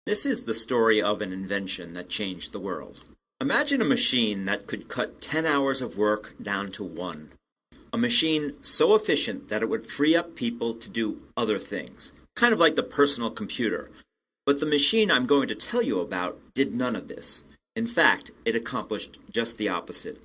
This is the story of an invention that changed the world. Imagine a machine that could cut 10 hours of work down to 1. A machine so efficient that it would free up people to do other things, kind of like the personal computer. But the machine I'm going to tell you about did none of this. In fact, it accomplished just the opposite.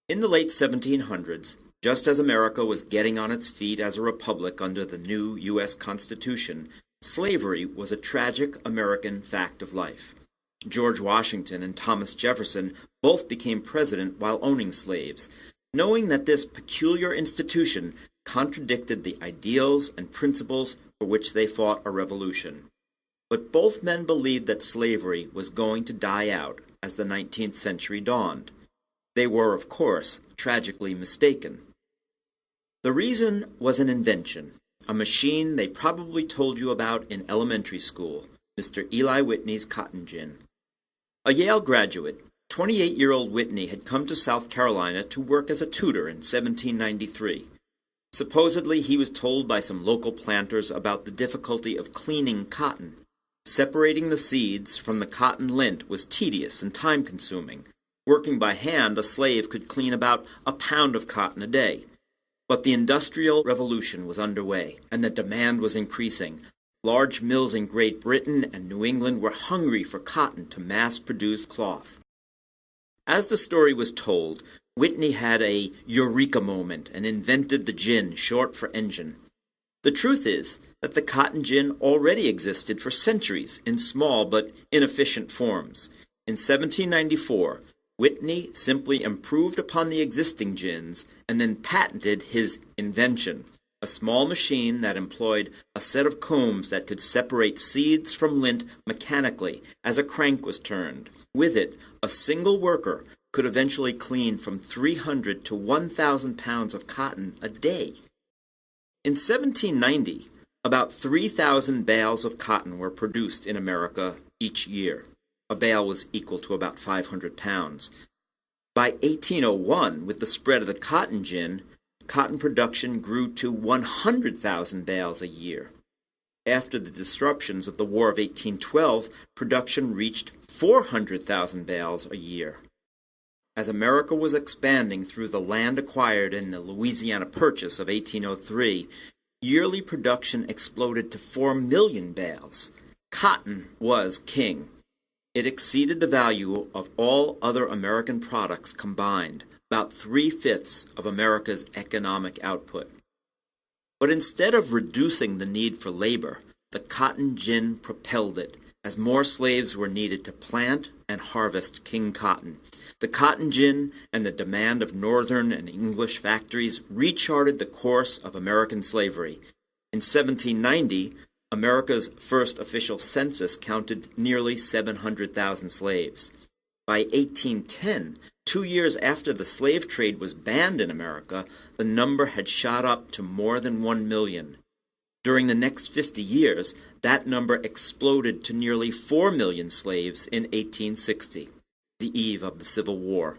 In the late 1700s, just as America was getting on its feet as a republic under the new U.S. Constitution, slavery was a tragic American fact of life. George Washington and Thomas Jefferson both became president while owning slaves, knowing that this peculiar institution contradicted the ideals and principles for which they fought a revolution. But both men believed that slavery was going to die out as the 19th century dawned. They were, of course, tragically mistaken. The reason was an invention, a machine they probably told you about in elementary school, Mr. Eli Whitney's CottonGin. A Yale graduate, 28-year-old Whitney had come to South Carolina to work as a tutor in 1793. Supposedly, he was told by some local planters about the difficulty of cleaning cotton. Separating the seeds from the cotton lint was tedious and time-consuming. Working by hand, a slave could clean about a pound of cotton a day. But the Industrial Revolution was underway, and the demand was increasing. Large mills in Great Britain and New England were hungry for cotton to mass-produce cloth. As the story was told, Whitney had a eureka moment and invented the gin, short for engine. The truth is that the cotton gin already existed for centuries in small but inefficient forms. In 1794, Whitney simply improved upon the existing gins and then patented his invention, a small machine that employed a set of combs that could separate seeds from lint mechanically as a crank was turned. With it, a single worker could eventually clean from 300 to 1,000 pounds of cotton a day. In 1790, about 3,000 bales of cotton were produced in America each year. A bale was equal to about 500 pounds. By 1801, with the spread of the cotton gin, cotton production grew to 100,000 bales a year. After the disruptions of the War of 1812, production reached 400,000 bales a year. As America was expanding through the land acquired in the Louisiana Purchase of 1803, yearly production exploded to 4 million bales. Cotton was king. It exceeded the value of all other American products combined, about 3/5 of America's economic output. But instead of reducing the need for labor, the cotton gin propelled it, as more slaves were needed to plant and harvest king cotton. The cotton gin and the demand of northern and English factories recharted the course of American slavery. In 1790, America's first official census counted nearly 700,000 slaves. By 1810, 2 years after the slave trade was banned in America, the number had shot up to more than 1 million. During the next 50 years, that number exploded to nearly 4 million slaves in 1860, the eve of the Civil War.